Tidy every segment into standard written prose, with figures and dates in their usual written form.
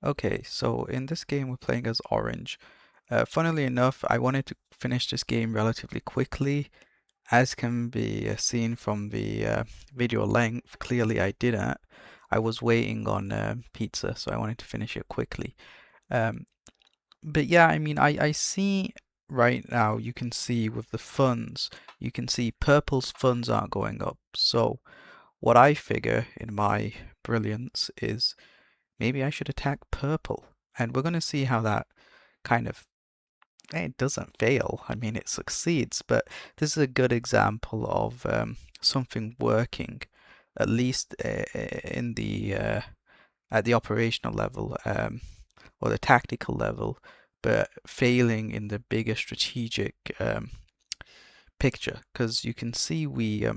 Okay, so in this game we're playing as orange. Funnily enough, I wanted to finish this game relatively quickly. As can be seen from the video length, clearly I didn't. I was waiting on pizza, so I wanted to finish it quickly. Um, but yeah, I mean, I see right now, you can see with the funds, you can see purple's funds aren't going up. So what I figure in my brilliance is maybe I should attack purple. And we're going to see how that kind of, it doesn't fail. I mean, it succeeds, but this is a good example of something working, at least in the at the operational level or the tactical level, but failing in the bigger strategic picture. Because you can see we're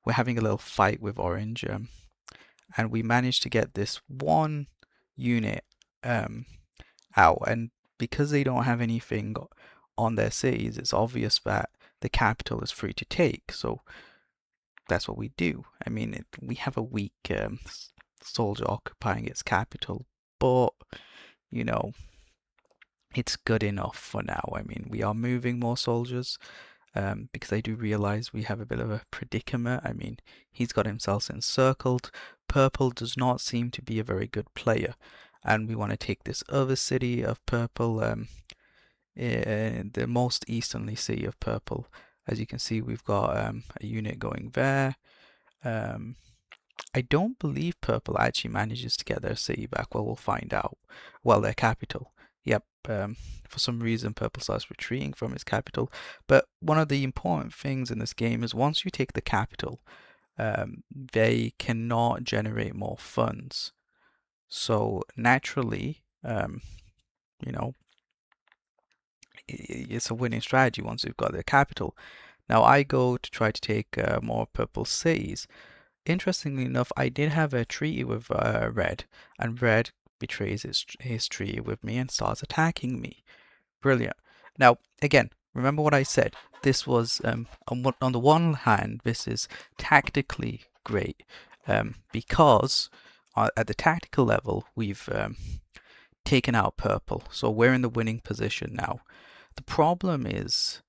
having a little fight with orange, and we managed to get this one unit um, out. And because they don't have anything on their cities, it's obvious that the capital is free to take. So that's what we do. I mean, we have a weak soldier occupying its capital, but you know, it's good enough for now. I mean, we are moving more soldiers because I do realize we have a bit of a predicament. I mean, he's got himself encircled. Purple does not seem to be a very good player, and we want to take this other city of purple, the most easternly city of purple. As you can see, we've got a unit going there. Um, I don't believe purple actually manages to get their city back. Well, we'll find out. Well, their capital. Yep. For some reason, purple starts retreating from its capital. But one of the important things in this game is once you take the capital, they cannot generate more funds. So naturally, you know, it's a winning strategy once you've got their capital. Now I go to try to take more purple cities. Interestingly enough, I did have a treaty with Red, and Red betrays his treaty with me and starts attacking me. Brilliant. Now, again, remember what I said. This was, on the one hand, this is tactically great because at the tactical level, we've taken out purple. So we're in the winning position now. The problem is,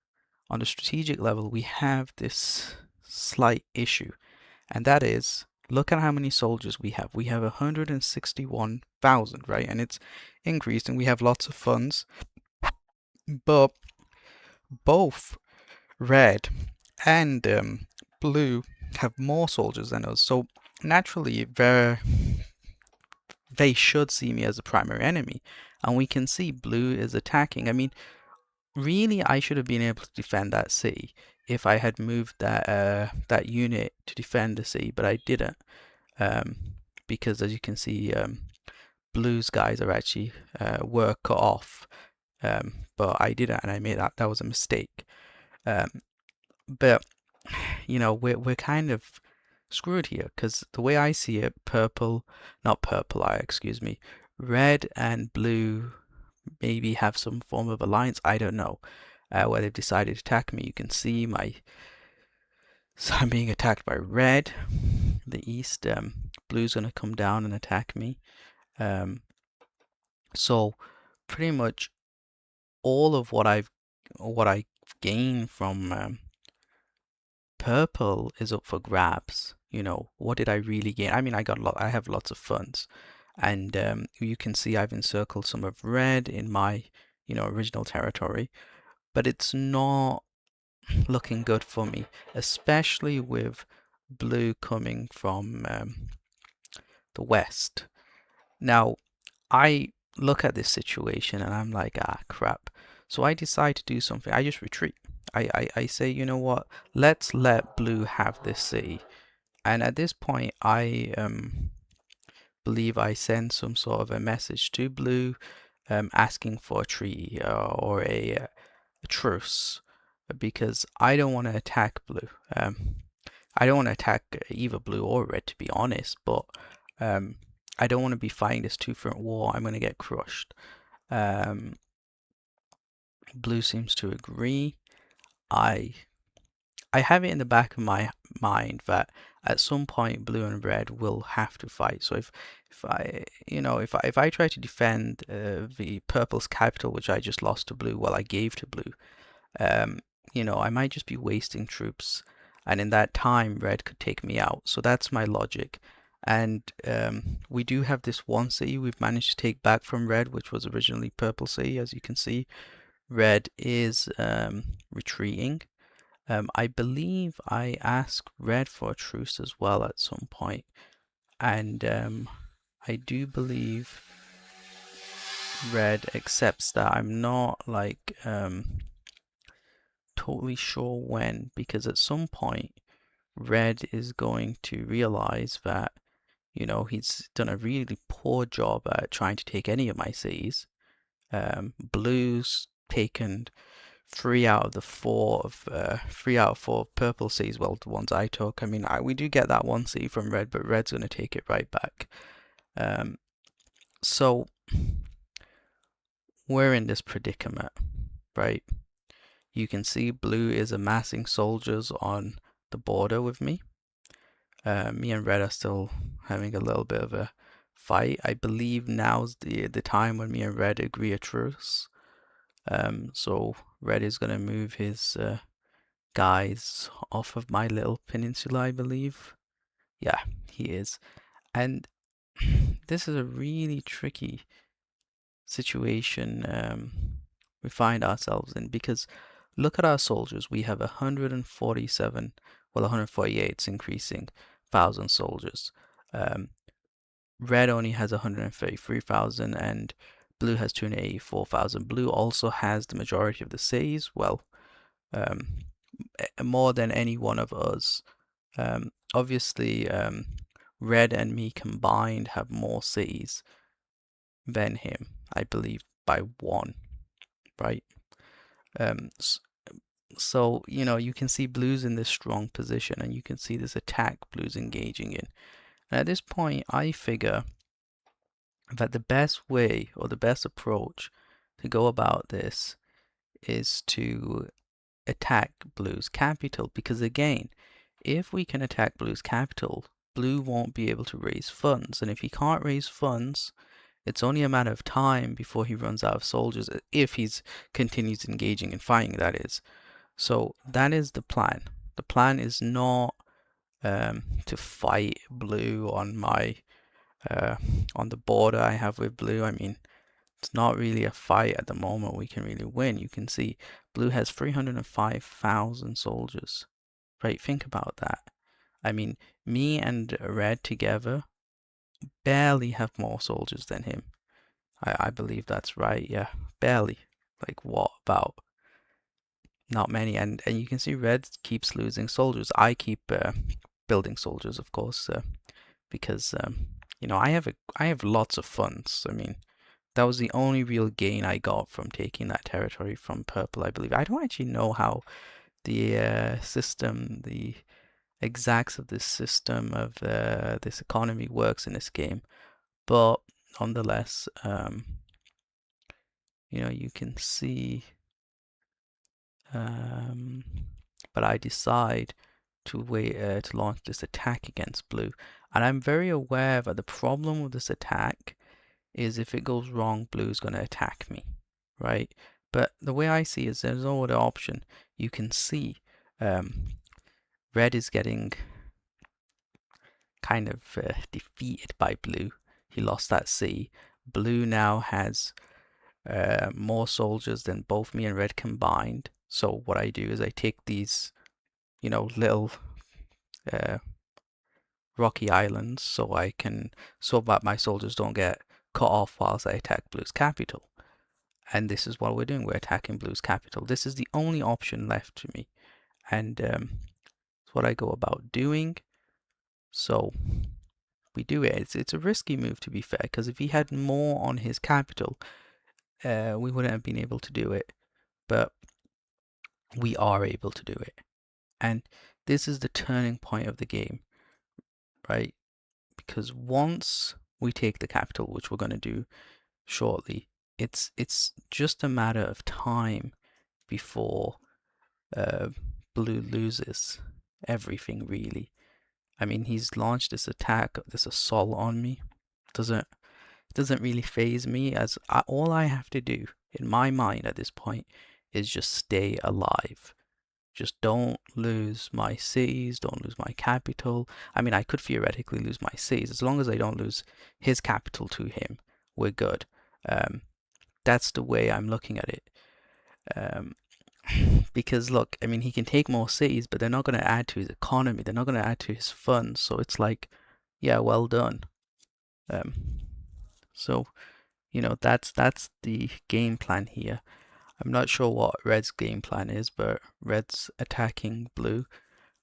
on the strategic level, we have this slight issue, and that is, look at how many soldiers we have. We have 161,000, right? And it's increased, and we have lots of funds, but both red and blue have more soldiers than us. So naturally, they should see me as a primary enemy. And we can see blue is attacking. I mean, really, I should have been able to defend that city if I had moved that unit to defend the city, but I didn't. Um, because as you can see, blue's guys are actually were cut off, but I didn't, and I made that was a mistake. Um, but you know, we're kind of screwed here because the way I see it, not purple eye, excuse me, red and blue maybe have some form of alliance. I don't know. Where they've decided to attack me. You can see so I'm being attacked by red. The east, blue's gonna come down and attack me. Um, so pretty much all of what I gain from purple is up for grabs. You know, what did I really gain? I mean, I have lots of funds, and you can see I've encircled some of red in my, original territory, but it's not looking good for me, especially with blue coming from the west. Now, I look at this situation and I'm like, ah, crap. So I decide to do something. I just retreat. I say, you know what? Let's let blue have this city. And at this point, I believe I send some sort of a message to blue asking for a treaty or a truce because I don't want to attack blue. I don't want to attack either blue or red, to be honest, but um, I don't want to be fighting this two-front war. I'm going to get crushed. Um, Blue seems to agree. I I have it in the back of my mind that at some point blue and red will have to fight. So if I if I try to defend the purple's capital, which I just lost to blue, well, I gave to blue, um, I might just be wasting troops, and in that time red could take me out. So that's my logic. And we do have this one city we've managed to take back from red, which was originally purple city. As you can see, red is retreating. I believe I asked red for a truce as well at some point, and I do believe red accepts that. I'm not like totally sure when, because at some point red is going to realize that he's done a really poor job at trying to take any of my cities. Blue's taken 3 out of 4 purple cities. Well, the ones I took. I mean, we do get that one city from red, but red's going to take it right back. So we're in this predicament, right? You can see blue is amassing soldiers on the border with me. Me and red are still having a little bit of a fight. I believe now's the time when me and red agree a truce. So red is going to move his guys off of my little peninsula, I believe. Yeah, he is. And this is a really tricky situation we find ourselves in, because look at our soldiers. We have 147, well, 148, it's increasing, 1,000 soldiers. Red only has 133,000 and blue has 284,000. Blue also has the majority of the cities, well, more than any one of us. Obviously, red and me combined have more cities than him, I believe, by 1, right? So, you can see blue's in this strong position, and you can see this attack blue's engaging in. And at this point, I figure that the best way or the best approach to go about this is to attack blue's capital, because again, if we can attack blue's capital, blue won't be able to raise funds, and if he can't raise funds, it's only a matter of time before he runs out of soldiers, if he's continues engaging in fighting, that is. So that is the plan. The plan is not to fight blue on my on the border I have with blue. I mean, it's not really a fight at the moment we can really win. You can see blue has 305,000 soldiers. Right, think about that. I mean, me and red together barely have more soldiers than him. I believe that's right, yeah, barely. Like what, about not many. And you can see red keeps losing soldiers. I keep building soldiers, of course, because I have lots of funds. I mean, that was the only real gain I got from taking that territory from purple, I believe. I don't actually know how the system, the exacts of this system of this economy works in this game, but nonetheless, you can see, but I decide to launch this attack against blue, and I'm very aware that the problem with this attack is if it goes wrong, blue's going to attack me, right? But the way I see it is there's no other option. You can see red is getting kind of defeated by blue. He lost that C. Blue now has more soldiers than both me and red combined. So what I do is I take these, little rocky islands so that my soldiers don't get cut off whilst I attack blue's capital. And this is what we're doing. We're attacking blue's capital. This is the only option left to me, and it's what I go about doing. So we do it. It's a risky move, to be fair, because if he had more on his capital, we wouldn't have been able to do it. But we are able to do it, and this is the turning point of the game, right? Because once we take the capital, which we're going to do shortly, it's just a matter of time before blue loses everything really. I mean, he's launched this attack, this assault on me. Doesn't really phase me, as all I have to do in my mind at this point is just stay alive. Just don't lose my cities, don't lose my capital. I mean, I could theoretically lose my cities. As long as I don't lose his capital to him, we're good. That's the way I'm looking at it. Because look, I mean, he can take more cities, but they're not going to add to his economy. They're not going to add to his funds. So it's like, yeah, well done. So, you know, that's the game plan here. I'm not sure what Red's game plan is, but Red's attacking Blue.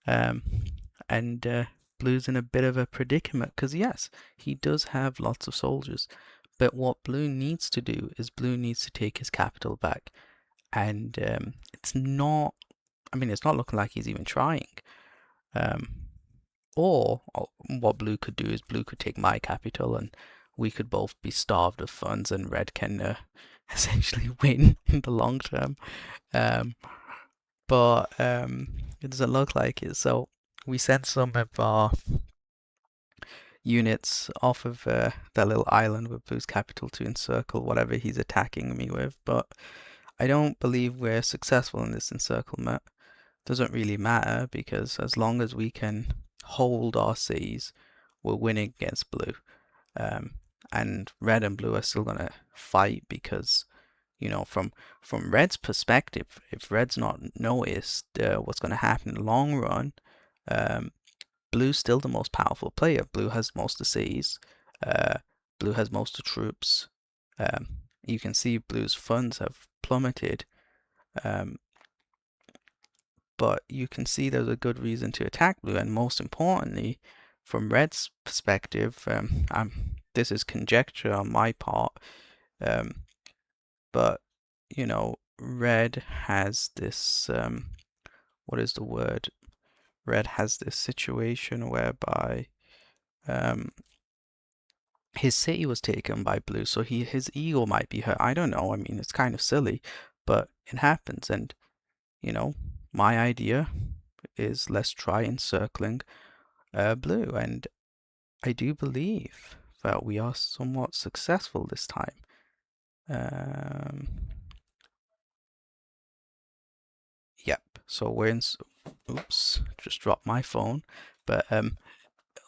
And Blue's in a bit of a predicament because, yes, he does have lots of soldiers. But what Blue needs to do is Blue needs to take his capital back. And it's not, I mean, it's not looking like he's even trying. Or what Blue could do is Blue could take my capital and we could both be starved of funds and Red can essentially win in the long term. But it doesn't look like it. So we sent some of our units off of that little island with Blue's capital to encircle whatever he's attacking me with. But I don't believe we're successful in this encirclement. Doesn't really matter because as long as we can hold our seas, we're winning against Blue. And Red and Blue are still gonna fight because, you know, from Red's perspective, if Red's not noticed what's gonna happen in the long run, Blue's still the most powerful player. Blue has most of the seas. Blue has most of the troops. You can see Blue's funds have plummeted. But you can see there's a good reason to attack Blue, and most importantly, from Red's perspective, this is conjecture on my part, but you know, Red has this what is the word? Red has this situation whereby his city was taken by Blue, so his ego might be hurt. I don't know. I mean, it's kind of silly, but it happens, and you know, my idea is let's try encircling Blue, and I do believe that we are somewhat successful this time. Yep, so we're in, oops, just dropped my phone, but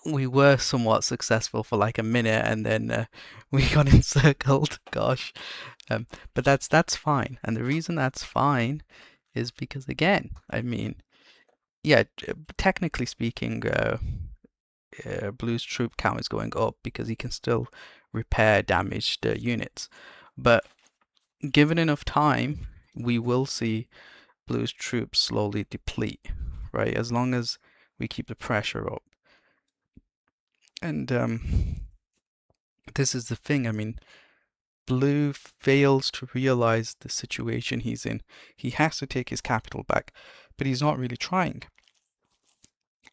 we were somewhat successful for like a minute and then we got encircled, gosh. But that's fine, and the reason that's fine is because, again, I mean, yeah, technically speaking, Blue's troop count is going up because he can still repair damaged units. But given enough time, we will see Blue's troops slowly deplete, right? As long as we keep the pressure up. And this is the thing, I mean, Blue fails to realize the situation he's in. He has to take his capital back, but he's not really trying.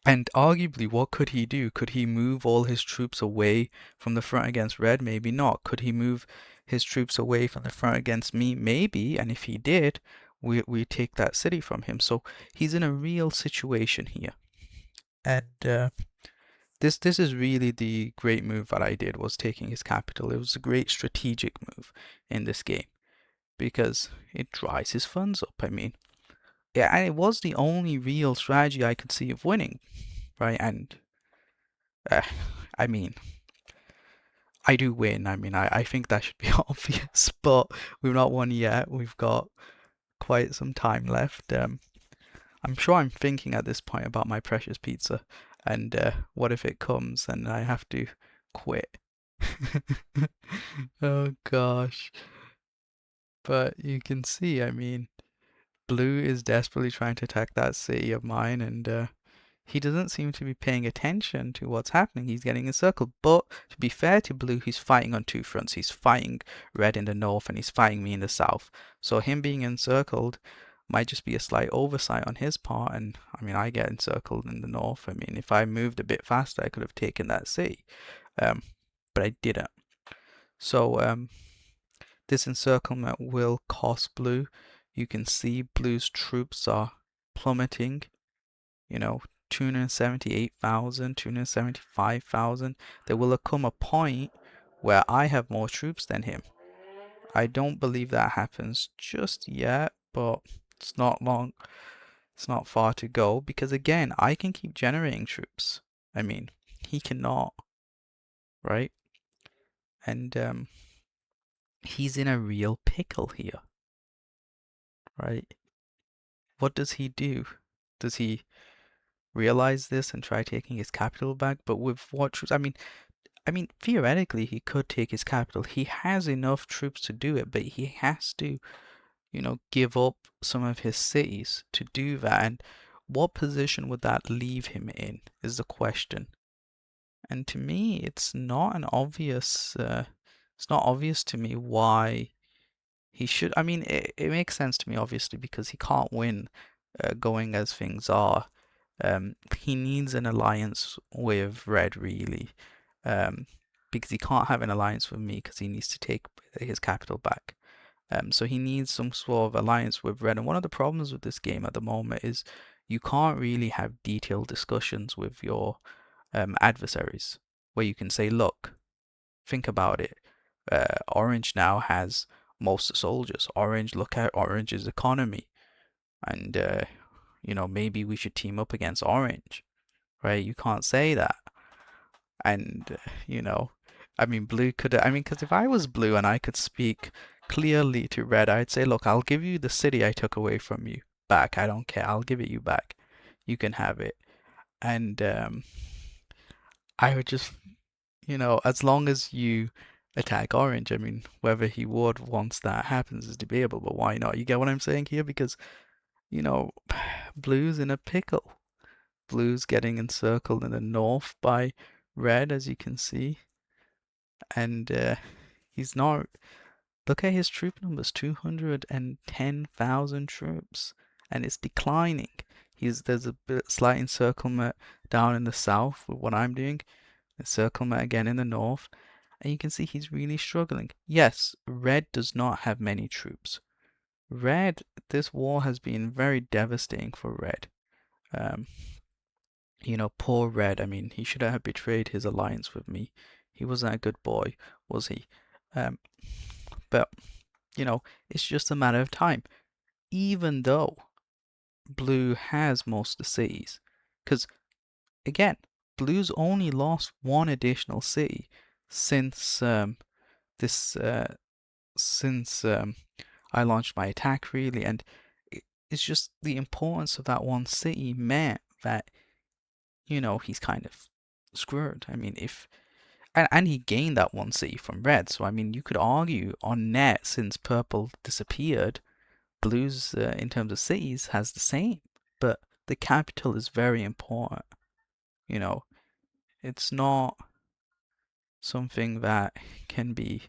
And arguably, what could he do? Could he move all his troops away from the front against Red? Maybe not. Could he move his troops away from the front against me? Maybe. And if he did, we take that city from him. So he's in a real situation here. And this is really the great move that I did, was taking his capital. It was a great strategic move in this game because it dries his funds up. I mean, yeah, and it was the only real strategy I could see of winning, right? And I mean, I do win. I mean, I think that should be obvious, but we've not won yet. We've got quite some time left. I'm sure I'm thinking at this point about my precious pizza, and what if it comes and I have to quit? Oh gosh. But you can see, I mean, Blue is desperately trying to attack that city of mine, and he doesn't seem to be paying attention to what's happening. He's getting encircled. But to be fair to Blue, he's fighting on two fronts. He's fighting Red in the north and he's fighting me in the south. So him being encircled might just be a slight oversight on his part. And I mean, I get encircled in the north. I mean, if I moved a bit faster, I could have taken that city. But I didn't. So this encirclement will cost Blue. You can see Blue's troops are plummeting, 278,000, 275,000. There will come a point where I have more troops than him. I don't believe that happens just yet, but it's not long. It's not far to go because again, I can keep generating troops. I mean, he cannot, right? And he's in a real pickle here, right? What does he do? Does he realize this and try taking his capital back? But with what troops? I mean, theoretically, he could take his capital. He has enough troops to do it, but he has to, give up some of his cities to do that. And what position would that leave him in is the question. And to me, it's not obvious to me why he should. I mean, it makes sense to me, obviously, because he can't win going as things are. He needs an alliance with Red, really, because he can't have an alliance with me because he needs to take his capital back. So he needs some sort of alliance with Red. And one of the problems with this game at the moment is you can't really have detailed discussions with your adversaries where you can say, look, think about it. Orange now has most soldiers. Look at Orange's economy. And, maybe we should team up against Orange, right? You can't say that. And, Blue could, because if I was Blue and I could speak clearly to Red, I'd say, look, I'll give you the city I took away from you back. I don't care. I'll give it you back. You can have it. And I would just, as long as you attack Orange, whether he would once that happens is debatable, but why not? You get what I'm saying here? Because, Blue's in a pickle. Blue's getting encircled in the north by Red, as you can see. And he's not. Look at his troop numbers, 210,000 troops, and it's declining. There's a slight encirclement down in the south with what I'm doing, encirclement again in the north, and you can see he's really struggling. Yes, Red does not have many troops. This war has been very devastating for Red. Poor Red. He shouldn't have betrayed his alliance with me. He wasn't a good boy, was he? But it's just a matter of time. Even though Blue has most of the cities, because again, Blue's only lost one additional city since I launched my attack, really, and it's just the importance of that one city meant that he's kind of screwed. And he gained that one city from Red, so you could argue on net, since Purple disappeared, Blue's in terms of cities has the same, but the capital is very important. It's not something that can be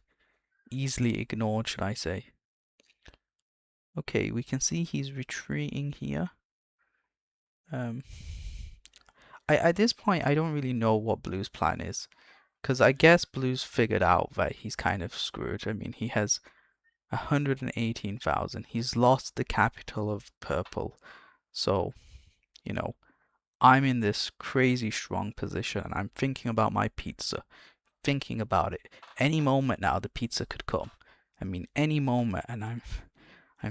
easily ignored, should I say. Okay, we can see he's retreating here. At this point, I don't really know what Blue's plan is, because I guess Blue's figured out that he's kind of screwed. He has 118,000. He's lost the capital of Purple. So, I'm in this crazy strong position and I'm thinking about my pizza. Thinking about it. Any moment now the pizza could come. Any moment, and I'm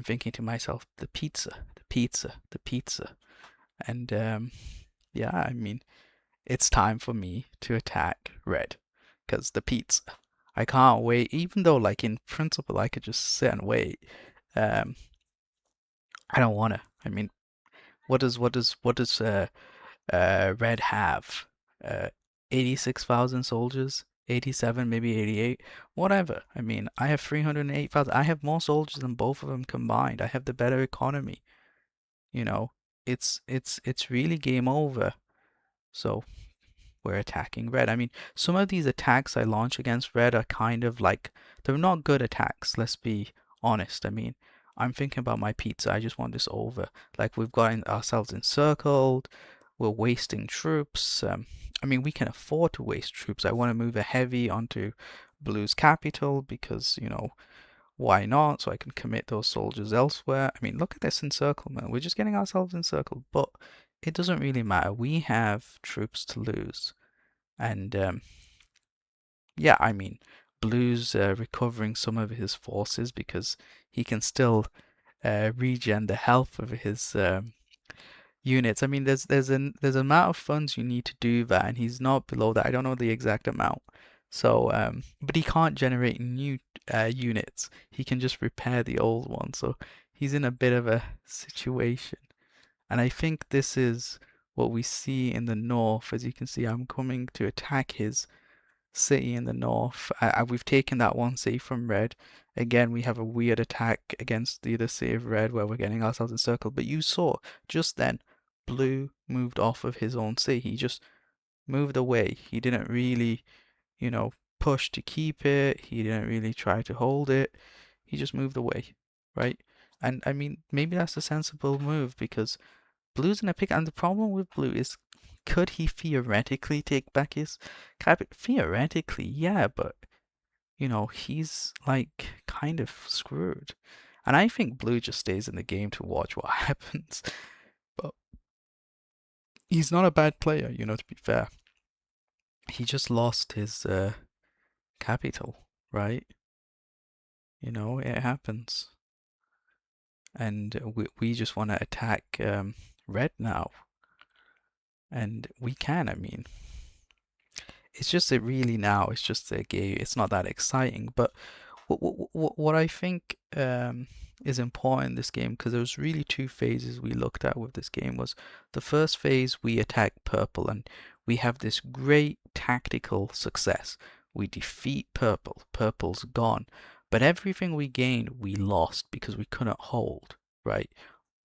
thinking to myself, the pizza, the pizza, the pizza. And yeah, it's time for me to attack Red. Because the pizza. I can't wait, even though in principle I could just sit and wait. I don't wanna. What does Red have? 86,000 soldiers, 87, maybe 88, whatever. I have 308,000. I have more soldiers than both of them combined. I have the better economy. It's really game over. So we're attacking Red. Some of these attacks I launch against Red are kind of they're not good attacks, let's be honest. I'm thinking about my pizza. I just want this over. We've gotten ourselves encircled. We're wasting troops. We can afford to waste troops. I want to move a heavy onto Blue's capital because, Why not? So I can commit those soldiers elsewhere. I mean, look at this encirclement. We're just getting ourselves encircled, but it doesn't really matter. We have troops to lose. And yeah, I mean, Blue's recovering some of his forces because he can still regen the health of his units. I mean, there's an amount of funds you need to do that, and he's not below that. I don't know the exact amount. So, but he can't generate new units. He can just repair the old ones. So he's in a bit of a situation. And I think this is what we see in the north. As you can see, I'm coming to attack his city in the north. We've taken that one city from red. Again, we have a weird attack against the other city of red where we're getting ourselves encircled. But you saw just then, blue moved off of his own city. He just moved away. He didn't really, push to keep it. He didn't really try to hold it. He just moved away, right? And I mean, maybe that's a sensible move because Blue's in a pick, and the problem with Blue is, could he theoretically take back his capital? Theoretically, yeah, but he's like kind of screwed. And I think Blue just stays in the game to watch what happens. But he's not a bad player, to be fair. He just lost his capital, right? It happens. And we just want to attack red now. And we can, I mean. It's just that really now, it's just a game. It's not that exciting. But what I think is important in this game, because there was really two phases we looked at with this game, was the first phase we attack purple and we have this great tactical success. We defeat purple. Purple's gone. But everything we gained, we lost because we couldn't hold, right?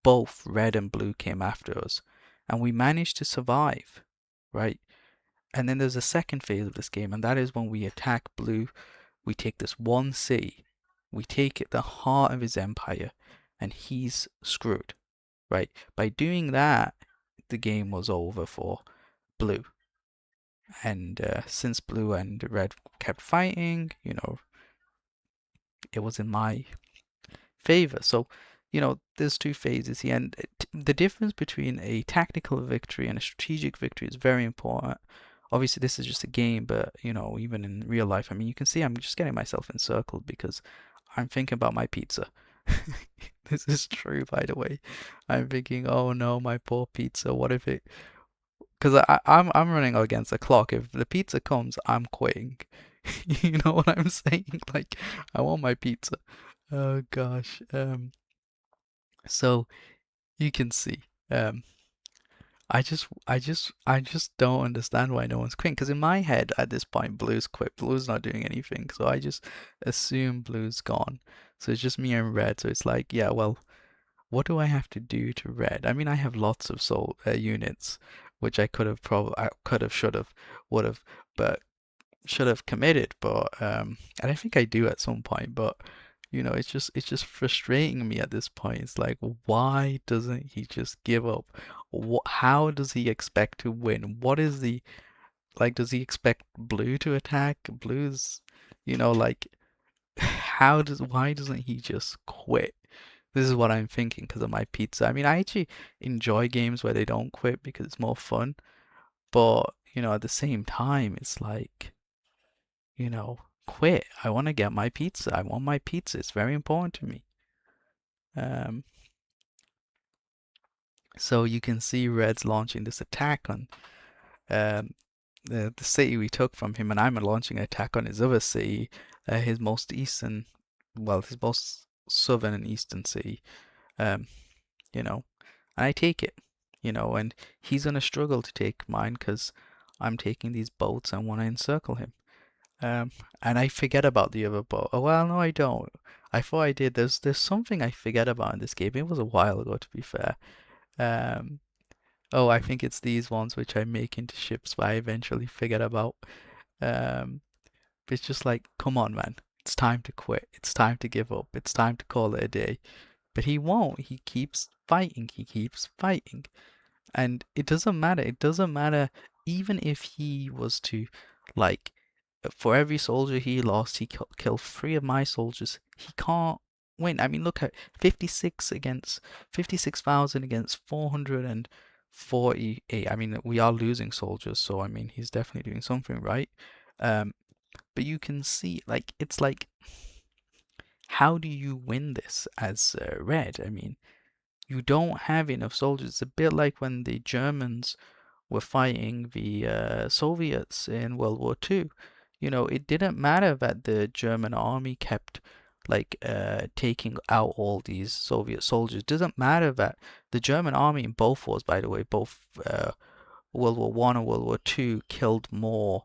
Both red and blue came after us. And we managed to survive, right? And then there's a second phase of this game, and that is when we attack blue. We take this one city, we take it the heart of his empire, and he's screwed, right? By doing that, the game was over for blue. And since blue and red kept fighting, it was in my favor. So, there's two phases here, and the difference between a tactical victory and a strategic victory is very important. Obviously, this is just a game, but even in real life, I mean, you can see I'm just getting myself encircled because I'm thinking about my pizza. This is true, by the way. I'm thinking, oh no, my poor pizza. What if it? Because I'm running against the clock. If the pizza comes, I'm quitting. You know what I'm saying? Like, I want my pizza. Oh gosh. So you can see. I just don't understand why no one's quitting. Because in my head, at this point, Blue's quit. Blue's not doing anything. So I just assume Blue's gone. So it's just me and Red. So it's like, yeah, well, what do I have to do to Red? I mean, I have lots of soul units, which I could have, should have, would have, but should have committed. But and I think I do at some point. But it's just frustrating me at this point. It's like, why doesn't he just give up? How does he expect to win? What is the like? Does he expect blue to attack? Blue's, like, why doesn't he just quit? This is what I'm thinking because of my pizza. I mean, I actually enjoy games where they don't quit because it's more fun. But, at the same time, it's like, quit. I want to get my pizza. I want my pizza. It's very important to me. Um, so you can see Red's launching this attack on um, the city we took from him, and I'm launching an attack on his other city, his most eastern, well, his most southern and eastern city. Um, and I take it, and he's gonna struggle to take mine because I'm taking these boats and want to encircle him. And I forget about the other boat. Oh well, no, I don't. I thought I did. There's something I forget about in this game. It was a while ago, to be fair. Um, oh, I think it's these ones which I make into ships, but I eventually forget about. Um, it's just like, come on, man. It's time to quit. It's time to give up. It's time to call it a day. But he won't. He keeps fighting. He keeps fighting. And it doesn't matter. It doesn't matter even if he was to, like, for every soldier he lost, he killed 3 of my soldiers. He can't win. I mean, look at 56,000 against 448. I mean, we are losing soldiers, so I mean, he's definitely doing something right. Um, but you can see, like, it's like, how do you win this as red? I mean, you don't have enough soldiers. It's a bit like when the Germans were fighting the Soviets in World War II. You know, it didn't matter that the German army kept like taking out all these Soviet soldiers. It doesn't matter that the German army in both wars, by the way, both World War One and World War Two, killed more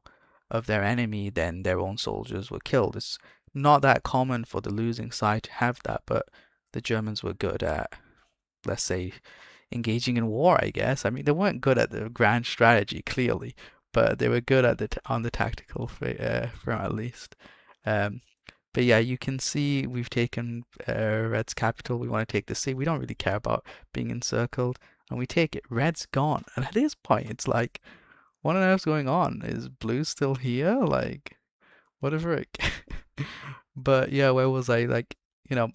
of their enemy than their own soldiers were killed. It's not that common for the losing side to have that, but the Germans were good at, let's say, engaging in war, I guess. I mean, they weren't good at the grand strategy, clearly, but they were good at on the tactical front at least. Um, but yeah, you can see we've taken Red's capital. We want to take the sea. We don't really care about being encircled, and we take it. Red's gone, and at this point, it's like, what on earth's going on? Is Blue still here? Like, what the frick? But yeah, where was I? Like, you know,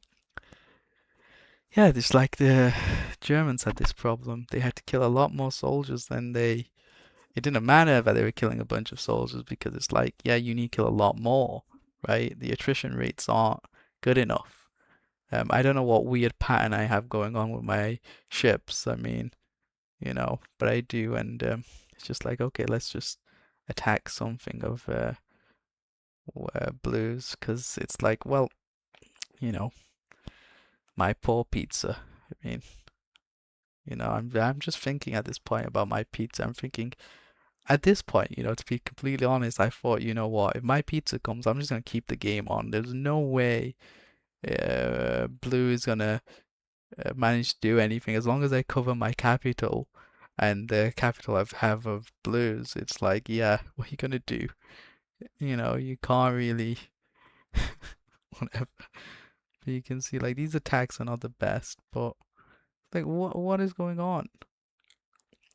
yeah, it's like the Germans had this problem. They had to kill a lot more soldiers than they. It didn't matter that they were killing a bunch of soldiers because it's like, yeah, you need to kill a lot more, right? The attrition rates aren't good enough. I don't know what weird pattern I have going on with my ships. I mean, but I do, and it's just like, okay, let's just attack something of Blues because it's like, well, you know, my poor pizza. I mean, I'm just thinking at this point about my pizza. I'm thinking at this point, to be completely honest, I thought, you know what, if my pizza comes, I'm just gonna keep the game on. There's no way Blue is gonna manage to do anything as long as I cover my capital and the capital I have of Blues. It's like, yeah, what are you gonna do? You can't really whatever. But you can see like these attacks are not the best, but like what is going on?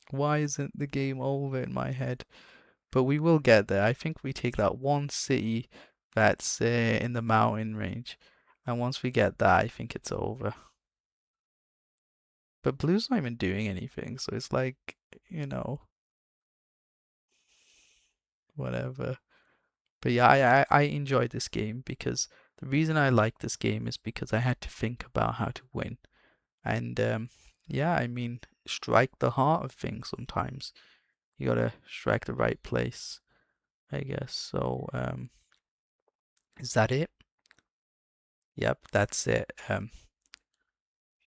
Why isn't the game over in my head? But we will get there. I think we take that one city that's in the mountain range. And once we get that, I think it's over. But Blue's not even doing anything, so it's like, you know, whatever. But yeah, I enjoyed this game because the reason I like this game is because I had to think about how to win. And yeah, I mean, strike the heart of things sometimes. You gotta strike the right place, I guess. So, is that it? Yep, that's it.